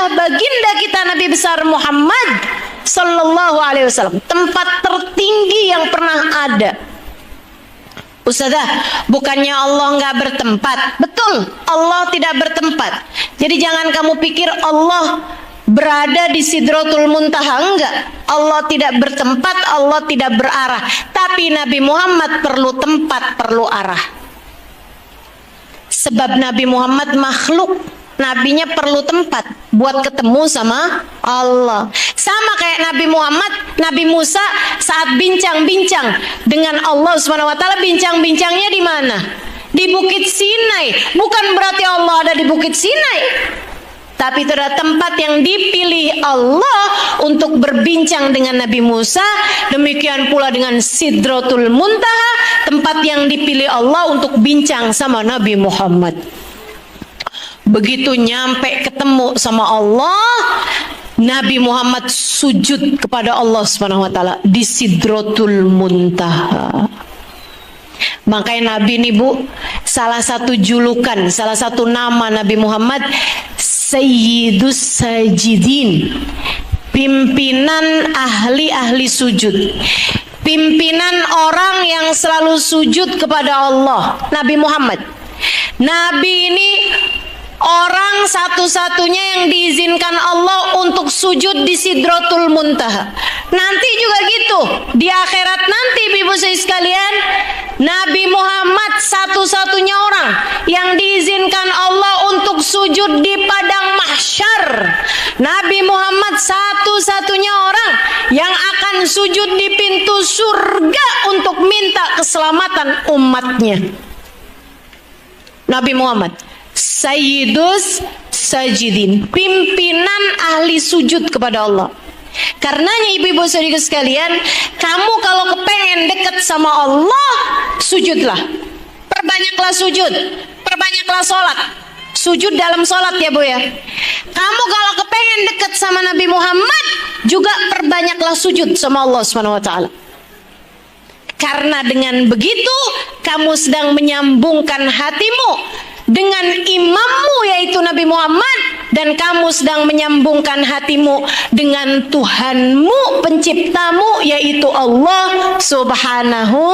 adalah baginda kita Nabi besar Muhammad sallallahu alaihi wasallam, tempat tertinggi yang pernah ada. Ustazah, bukannya Allah nggak bertempat? Betul, Allah tidak bertempat. Jadi jangan kamu pikir Allah berada di Sidratul Muntaha. Enggak, Allah tidak bertempat, Allah tidak berarah. Tapi Nabi Muhammad perlu tempat, perlu arah. Sebab Nabi Muhammad makhluk, nabinya perlu tempat buat ketemu sama Allah. Sama kayak Nabi Muhammad, Nabi Musa saat bincang-bincang dengan Allah Subhanahu wa taala, bincang-bincangnya di mana? Di Bukit Sinai. Bukan berarti Allah ada di Bukit Sinai, tapi itu adalah tempat yang dipilih Allah untuk berbincang dengan Nabi Musa. Demikian pula dengan Sidratul Muntaha, tempat yang dipilih Allah untuk bincang sama Nabi Muhammad. Begitu nyampe ketemu sama Allah, Nabi Muhammad sujud kepada Allah Subhanahu wa taala di Sidratul Muntaha. Makanya Nabi ini, Bu, salah satu julukan, salah satu nama Nabi Muhammad, Sayyidus Sajidin, pimpinan ahli-ahli sujud, pimpinan orang yang selalu sujud kepada Allah. Nabi Muhammad, Nabi ini orang satu-satunya yang diizinkan Allah untuk sujud di Sidratul Muntaha. Nanti juga gitu, di akhirat nanti ibu sekalian, Nabi Muhammad satu-satunya orang yang diizinkan Allah untuk sujud di padang mahsyar. Nabi Muhammad satu-satunya orang yang akan sujud di pintu surga untuk minta keselamatan umatnya. Nabi Muhammad Sayyidus Sajidin, pimpinan ahli sujud kepada Allah. Karenanya ibu-ibu saudara sekalian, kamu kalau kepengen dekat sama Allah, sujudlah. Perbanyaklah sujud, perbanyaklah sholat. Sujud dalam sholat ya Bu ya. Kamu kalau kepengen dekat sama Nabi Muhammad, juga perbanyaklah sujud sama Allah Subhanahu wa taala. Karena dengan begitu kamu sedang menyambungkan hatimu dengan imammu yaitu Nabi Muhammad, dan kamu sedang menyambungkan hatimu dengan Tuhanmu, penciptamu yaitu Allah Subhanahu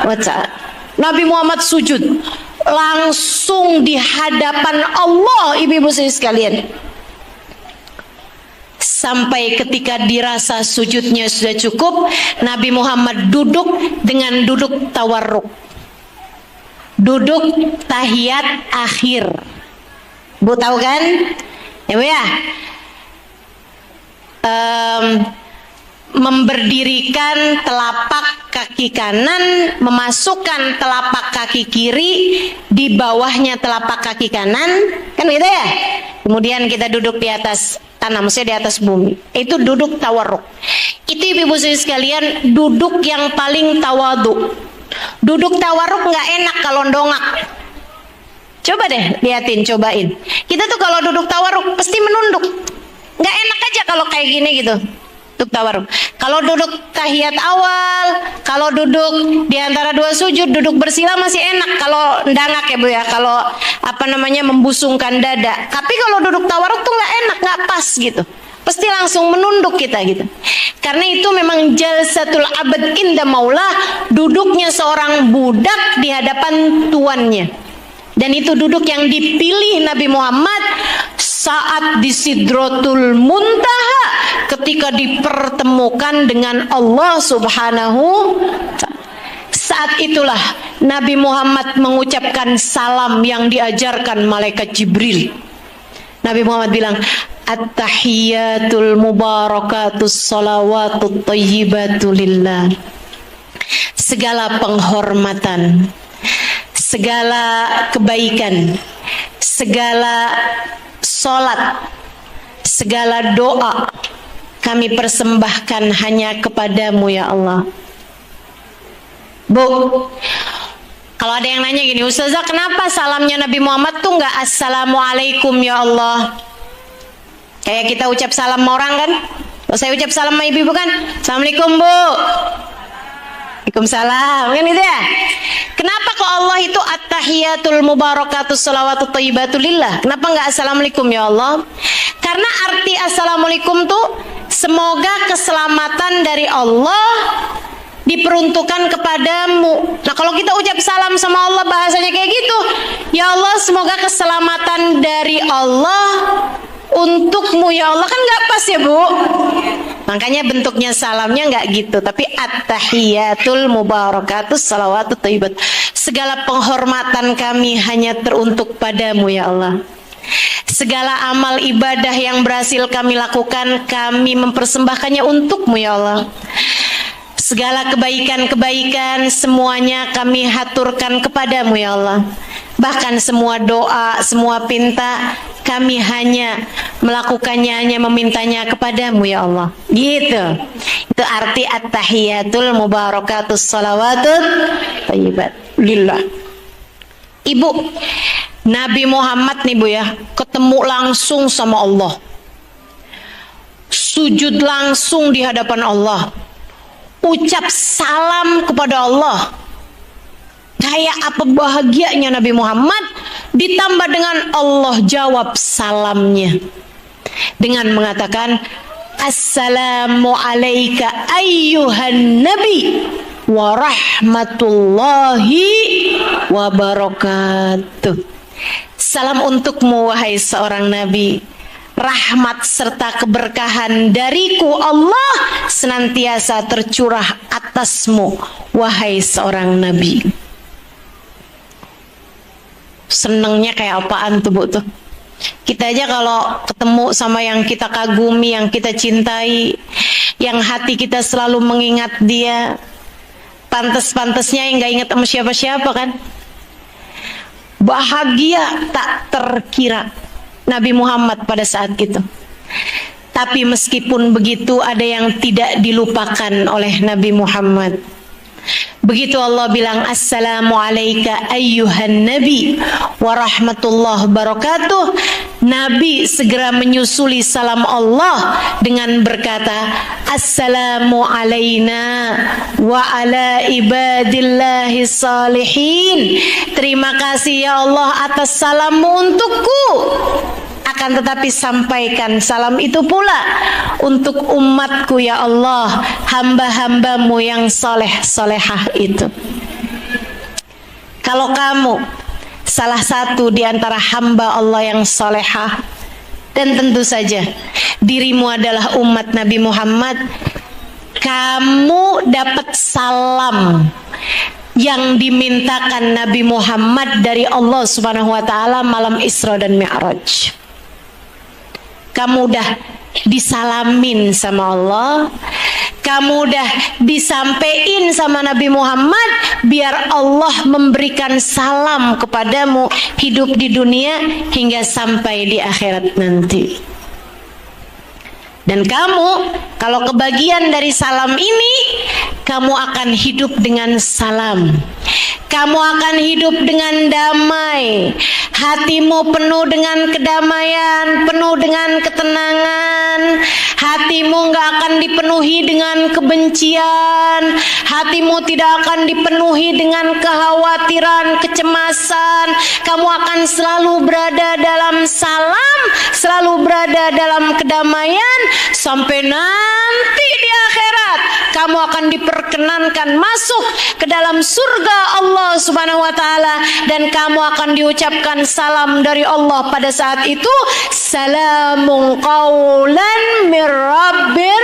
wa ta'ala. Nabi Muhammad sujud langsung di hadapan Allah, ibu-ibu sekalian. Sampai ketika dirasa sujudnya sudah cukup, Nabi Muhammad duduk dengan duduk tawarruk, duduk tahiyat akhir. Bu tahu kan? Ya Bu ya. Memberdirikan telapak kaki kanan, memasukkan telapak kaki kiri di bawahnya telapak kaki kanan, kan gitu ya. Kemudian kita duduk di atas tanah, maksudnya di atas bumi. Itu duduk tawarruk. Itu ibu-ibu sekalian, duduk yang paling tawadu. Duduk tawarruk nggak enak kalau dongak. Coba deh liatin, cobain. Kita tuh kalau duduk tawarruk pasti menunduk. Nggak enak aja kalau kayak gini gitu. Duduk tawarruk. Kalau duduk tahiyat awal, kalau duduk di antara dua sujud, duduk bersila masih enak kalau ndangak ya Bu ya. Kalau membusungkan dada. Tapi kalau duduk tawarruk tuh nggak enak, nggak pas gitu. Pasti langsung menunduk kita gitu. Karena itu memang jalsatul abad inda maula, duduknya seorang budak di hadapan tuannya. Dan itu duduk yang dipilih Nabi Muhammad saat di Sidratul Muntaha, ketika dipertemukan dengan Allah Subhanahu wa ta'ala. Saat itulah Nabi Muhammad mengucapkan salam yang diajarkan malaikat Jibril. Nabi Muhammad bilang, At-tahiyyatul mubarakatus salawatut thayyibatu lillah. Segala penghormatan, segala kebaikan, segala salat, segala doa kami persembahkan hanya kepadamu ya Allah. Bu, kalau ada yang nanya gini, Ustazah kenapa salamnya Nabi Muhammad tuh nggak Assalamualaikum ya Allah? Kayak kita ucap salam sama orang kan? Kalau saya ucap salam sama ibu kan, Assalamualaikum Bu. Waalaikumsalam. Kan itu ya. Kenapa kok Allah itu at-tahiyatul mubarakatus salawatut thayyibatulillah? Kenapa enggak assalamualaikum ya Allah? Karena arti assalamualaikum tuh semoga keselamatan dari Allah diperuntukkan kepadamu. Nah, kalau kita ucap salam sama Allah bahasanya kayak gitu, ya Allah semoga keselamatan dari Allah untukmu ya Allah, kan nggak pas ya Bu. Makanya bentuknya salamnya nggak gitu, tapi at-tahiyatul mubarakatus salawatut thayyibat. Segala penghormatan kami hanya teruntuk padamu ya Allah. Segala amal ibadah yang berhasil kami lakukan, kami mempersembahkannya untukmu ya Allah. Segala kebaikan-kebaikan semuanya kami haturkan kepadamu ya Allah. Bahkan semua doa, semua pinta kami hanya melakukannya, hanya memintanya kepadamu ya Allah. Gitu. Itu arti at-tahiyatul mubarakatus salawatut thayyibat lillah. Ibu, Nabi Muhammad nih Bu ya, ketemu langsung sama Allah, sujud langsung di hadapan Allah, ucap salam kepada Allah. Kayak apa bahagianya Nabi Muhammad, ditambah dengan Allah jawab salamnya dengan mengatakan assalamu alayka ayyuhan nabi wa rahmatullahi wa barakatuh. Salam untukmu wahai seorang nabi, rahmat serta keberkahan dariku Allah senantiasa tercurah atasmu wahai seorang nabi. Senengnya kayak apaan tuh Bu tuh? Kita aja kalau ketemu sama yang kita kagumi, yang kita cintai, yang hati kita selalu mengingat dia, pantes-pantesnya yang gak ingat sama siapa-siapa kan? Bahagia tak terkira Nabi Muhammad pada saat itu. Tapi meskipun begitu, ada yang tidak dilupakan oleh Nabi Muhammad. Begitu Allah bilang assalamu alayka ayyuhan nabi wa rahmatullahi wabarakatuh, Nabi segera menyusuli salam Allah dengan berkata assalamu alayna wa ala ibadillahi salihin. Terima kasih ya Allah atas salammu untukku. Akan tetapi sampaikan salam itu pula untuk umatku ya Allah, hamba-hambamu yang soleh-solehah itu. Kalau kamu salah satu di antara hamba Allah yang solehah, dan tentu saja dirimu adalah umat Nabi Muhammad, kamu dapat salam yang dimintakan Nabi Muhammad dari Allah Subhanahu wa taala malam Isra dan Mi'raj. Kamu udah disalamin sama Allah, kamu udah disampein sama Nabi Muhammad, biar Allah memberikan salam kepadamu hidup di dunia hingga sampai di akhirat nanti. Dan kamu kalau kebagian dari salam ini, kamu akan hidup dengan salam. Kamu akan hidup dengan damai. Hatimu penuh dengan kedamaian, penuh dengan ketenangan. Hatimu gak akan dipenuhi dengan kebencian. Hatimu tidak akan dipenuhi dengan kekhawatiran, kecemasan. Kamu akan selalu berada dalam salam, selalu berada dalam kedamaian, sampai nanti di akhirat kamu akan diperkenankan masuk ke dalam surga Allah Subhanahu wa taala, dan kamu akan diucapkan salam dari Allah pada saat itu, salamun qaulan mir rabbir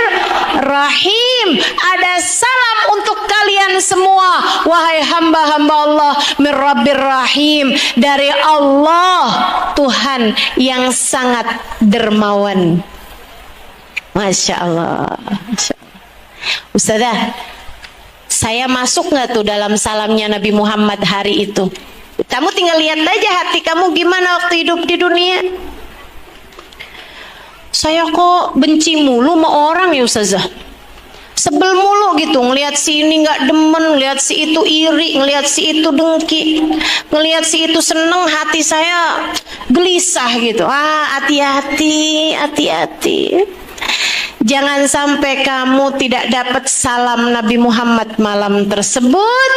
rahim. Ada salam untuk kalian semua wahai hamba-hamba Allah, mir rabbir rahim, dari Allah Tuhan yang sangat dermawan. Masya Allah, Masya Allah. Ustazah, saya masuk nggak tuh dalam salamnya Nabi Muhammad hari itu? Kamu tinggal lihat aja hati kamu gimana waktu hidup di dunia. Saya kok benci mulu sama orang ya Ustazah, sebel mulu gitu, ngelihat si ini nggak demen, ngelihat si itu iri, ngelihat si itu dengki, ngelihat si itu seneng, hati saya gelisah gitu. Hati-hati, hati-hati. Jangan sampai kamu tidak dapat salam Nabi Muhammad malam tersebut.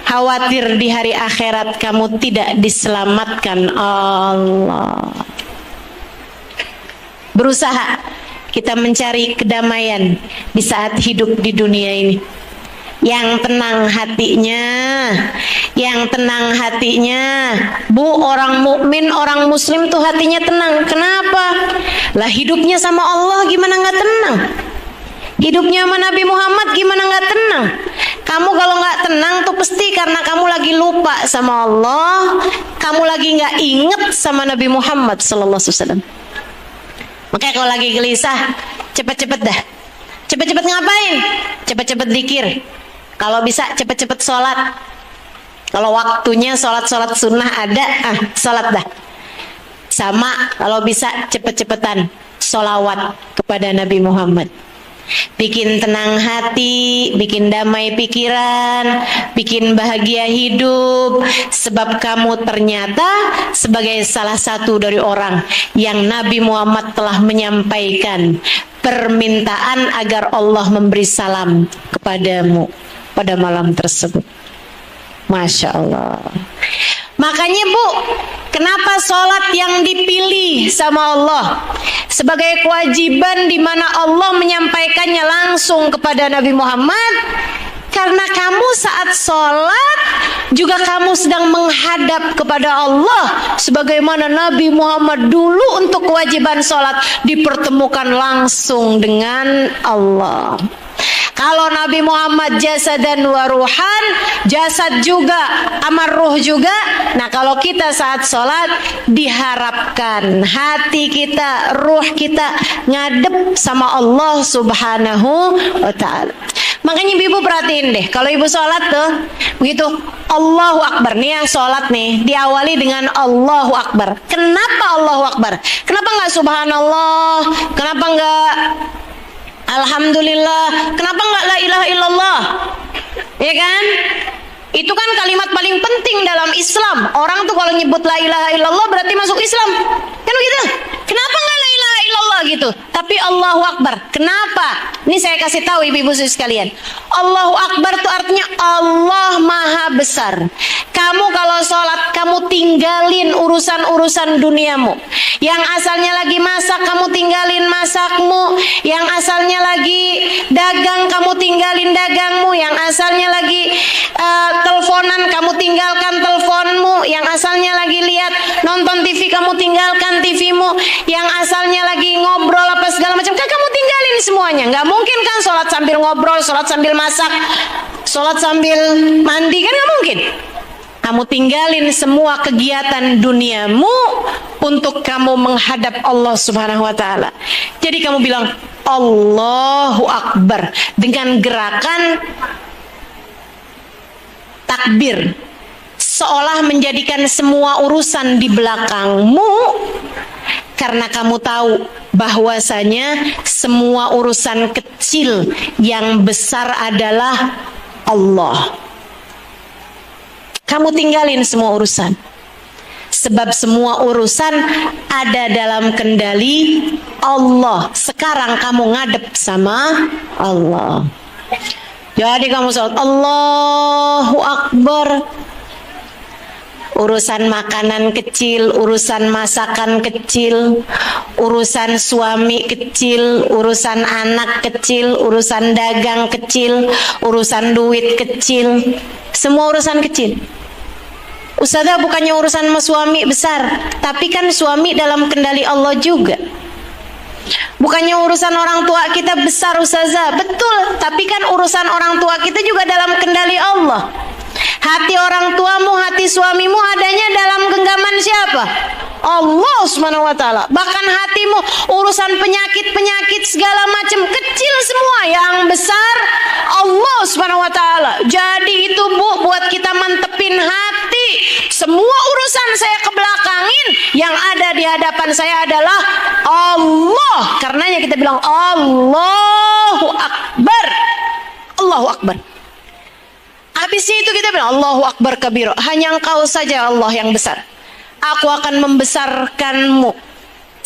Khawatir di hari akhirat kamu tidak diselamatkan Allah. Berusaha kita mencari kedamaian di saat hidup di dunia ini. Yang tenang hatinya, yang tenang hatinya. Bu, orang mukmin, orang muslim tuh hatinya tenang. Kenapa? Lah hidupnya sama Allah gimana nggak tenang? Hidupnya sama Nabi Muhammad gimana nggak tenang? Kamu kalau nggak tenang tuh pasti karena kamu lagi lupa sama Allah, kamu lagi nggak inget sama Nabi Muhammad sallallahu alaihi wasallam. Makanya kalau lagi gelisah, cepet-cepet dah. Cepet-cepet ngapain? Cepet-cepet zikir. Kalau bisa cepet-cepet sholat. Kalau waktunya sholat-sholat sunnah ada, sholat dah. Sama kalau bisa cepet-cepetan sholawat kepada Nabi Muhammad. Bikin tenang hati, bikin damai pikiran, bikin bahagia hidup. Sebab kamu ternyata sebagai salah satu dari orang yang Nabi Muhammad telah menyampaikan permintaan agar Allah memberi salam kepadamu pada malam tersebut. Masya Allah. Makanya Bu, kenapa sholat yang dipilih sama Allah sebagai kewajiban di mana Allah menyampaikannya langsung kepada Nabi Muhammad? Karena kamu saat sholat juga kamu sedang menghadap kepada Allah. Sebagaimana Nabi Muhammad dulu untuk kewajiban sholat dipertemukan langsung dengan Allah. Kalau Nabi Muhammad jasadan wa ruhan, jasad juga, amar ruh juga. Nah kalau kita saat sholat diharapkan hati kita, ruh kita ngadep sama Allah subhanahu wa ta'ala. Makanya ibu perhatiin deh, kalau ibu sholat tuh begitu Allahu Akbar, nih yang sholat nih diawali dengan Allahu Akbar. Kenapa Allahu Akbar? Kenapa nggak Subhanallah? Kenapa nggak Alhamdulillah? Kenapa nggak la ilaha illallah? Ya kan? Itu kan kalimat paling penting dalam Islam. Orang tuh kalau nyebut la ilaha illallah berarti masuk Islam. Kan begitu? Kenapa nggak la ilaha illallah gitu? Tapi Allahu Akbar. Kenapa? Ini saya kasih tahu ibu-ibu sekalian. Allahu Akbar itu artinya Allah Maha Besar. Kamu kalau sholat, kamu tinggalin urusan-urusan duniamu. Yang asalnya lagi masak, kamu tinggalin masakmu. Yang asalnya lagi dagang, kamu tinggalin dagangmu. Yang asalnya lagi teleponan, kamu tinggalkan teleponmu. Yang asalnya lagi lihat nonton TV, kamu tinggalkan TVmu. Yang asalnya lagi ngobrol apa segala macam, kan kamu tinggalin semuanya. Nggak mungkin kan sholat sambil ngobrol, sholat sambil masak, sholat sambil mandi, kan nggak mungkin. Kamu tinggalin semua kegiatan duniamu untuk kamu menghadap Allah Subhanahu wa ta'ala. Jadi kamu bilang Allahu Akbar dengan gerakan takbir, seolah menjadikan semua urusan di belakangmu, karena kamu tahu bahwasanya semua urusan kecil yang besar adalah Allah. Kamu tinggalin semua urusan, sebab semua urusan ada dalam kendali Allah. Sekarang kamu ngadep sama Allah. Jadi kamu sholat Allahu Akbar, urusan makanan kecil, urusan masakan kecil, urusan suami kecil, urusan anak kecil, urusan dagang kecil, urusan duit kecil, semua urusan kecil. Ustazah, bukannya urusan sama suami besar, tapi kan suami dalam kendali Allah juga. Bukannya urusan orang tua kita besar Ustazah, betul, tapi kan urusan orang tua kita juga dalam kendali Allah. Hati orang tuamu, hati suamimu adanya dalam genggaman siapa? Allah Subhanahu wa ta'ala. Bahkan hatimu, urusan penyakit-penyakit segala macam kecil semua, yang besar Allah Subhanahu wa ta'ala. Jadi itu Bu, buat kita mantepin hati. Semua urusan saya kebelakangin, yang ada di hadapan saya adalah Allah. Karenanya kita bilang Allahu Akbar. Allahu Akbar. Habisnya itu kita bilang Allahu Akbar kabira. Hanya Engkau saja Allah yang besar. Aku akan membesarkanmu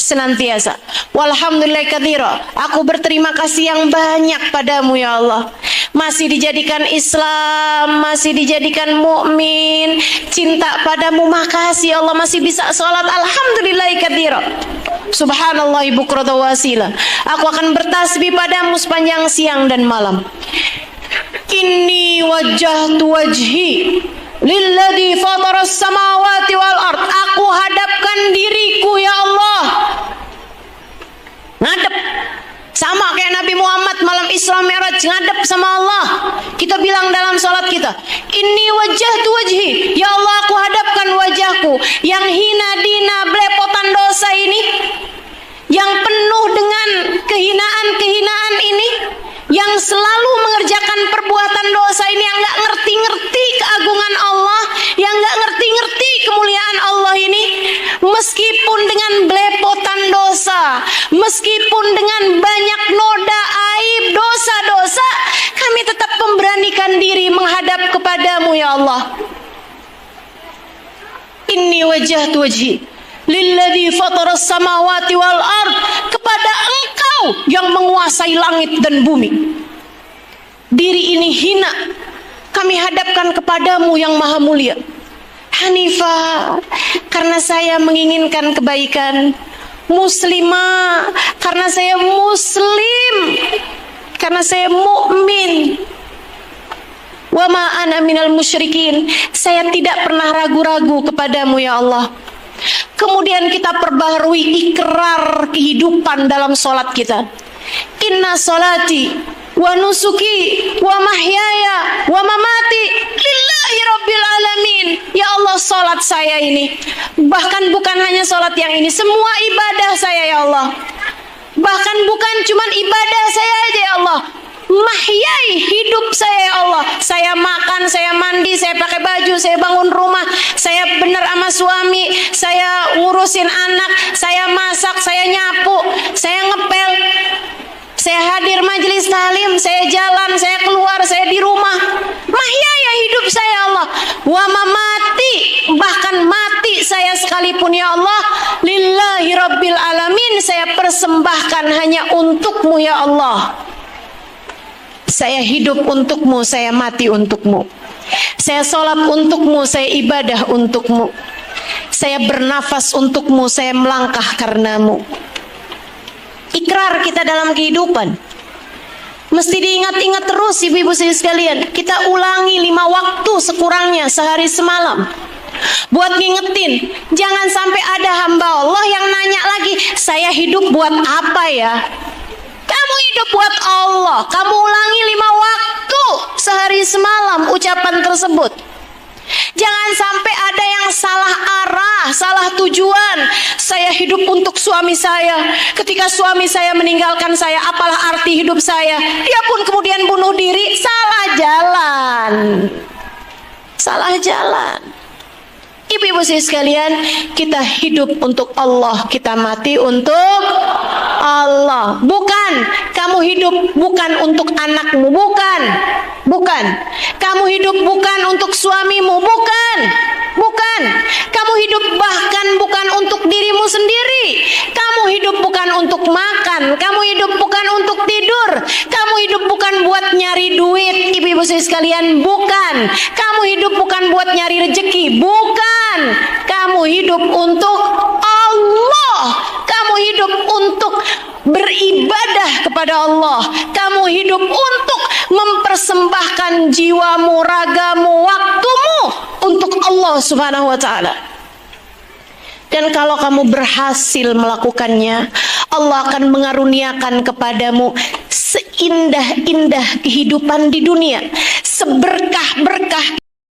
senantiasa. Walhamdulillah katsira. Aku berterima kasih yang banyak padamu ya Allah. Masih dijadikan Islam, masih dijadikan mukmin, cinta padamu, makasih ya Allah, masih bisa sholat, alhamdulillah katsira. Subhanallah bukratan wa asila. Aku akan bertasbih padamu sepanjang siang dan malam. Inni wajjahtu wajhi lilladzi fataras samawati wal ard. Aku hadapkan diriku ya Allah, ngadep sama kayak Nabi Muhammad malam Isra Mi'raj, ngadep sama Allah. Kita bilang dalam salat kita, inni wajjahtu wajhi, ya Allah aku hadapkan wajahku yang hina dina belepotan dosa ini, yang penuh dengan kehinaan-kehinaan ini, yang selalu mengerjakan perbuatan dosa ini, yang gak ngerti-ngerti keagungan Allah, yang gak ngerti-ngerti kemuliaan Allah ini. Meskipun dengan belepotan dosa, meskipun dengan banyak noda aib dosa-dosa, kami tetap memberanikan diri menghadap kepadamu ya Allah. Inni wajjahtu wajhi lilladzi fataras samawati wal ard, kepada Engkau yang menguasai langit dan bumi. Diri ini hina, kami hadapkan kepadamu yang maha mulia. Hanifah, karena saya menginginkan kebaikan. Muslimah, karena saya muslim, karena saya mukmin. Wa ma ana minal musyrikin, saya tidak pernah ragu-ragu kepadamu ya Allah. Kemudian kita perbaharui ikrar kehidupan dalam sholat kita. Inna sholati wa nusuki wa mahyaya wa mamati lillahi rabbil alamin. Ya Allah, sholat saya ini, bahkan bukan hanya sholat yang ini, semua ibadah saya ya Allah, bahkan bukan cuman ibadah saya aja ya Allah, mahyai, hidup saya ya Allah. Saya makan, saya mandi, saya pakai baju, saya bangun rumah, saya benar sama suami, saya ngurusin anak, saya masak, saya nyapu, saya ngepel, saya hadir majelis talim, saya jalan, saya keluar, saya di rumah. Mahyaya, hidup saya ya Allah. Wa mamati, bahkan mati saya sekalipun ya Allah, lillahi rabbil alamin, saya persembahkan hanya untukmu ya Allah. Saya hidup untukmu, saya mati untukmu. Saya sholat untukmu, saya ibadah untukmu. Saya bernafas untukmu, saya melangkah karenamu. Ikrar kita dalam kehidupan mesti diingat-ingat terus ibu-ibu sekalian. Kita ulangi 5 waktu sekurangnya sehari semalam, buat ngingetin. Jangan sampai ada hamba Allah yang nanya lagi, saya hidup buat apa ya? Kamu hidup buat Allah. Kamu ulangi 5 waktu sehari semalam ucapan tersebut. Jangan sampai ada yang salah arah, salah tujuan. Saya hidup untuk suami saya. Ketika suami saya meninggalkan saya, apalah arti hidup saya? Dia pun kemudian bunuh diri. Salah jalan. Salah jalan. Ibu-ibu sekalian, kita hidup untuk Allah, kita mati untuk Allah. Bukan kamu hidup bukan untuk anakmu, bukan. Bukan. Kamu hidup bukan untuk suamimu, bukan. Bukan. Kamu hidup bahkan bukan untuk dirimu sendiri. Kamu hidup bukan untuk makan, kamu hidup bukan untuk tidur. Kamu hidup bukan buat nyari duit, ibu-ibu sekalian, bukan. Kamu hidup bukan buat nyari rezeki, bukan. Kamu hidup untuk Allah. Kamu hidup untuk beribadah kepada Allah. Kamu hidup untuk mempersembahkan jiwamu, ragamu, waktumu untuk Allah Subhanahu wa ta'ala. Dan kalau kamu berhasil melakukannya, Allah akan mengaruniakan kepadamu seindah-indah kehidupan di dunia, seberkah-berkah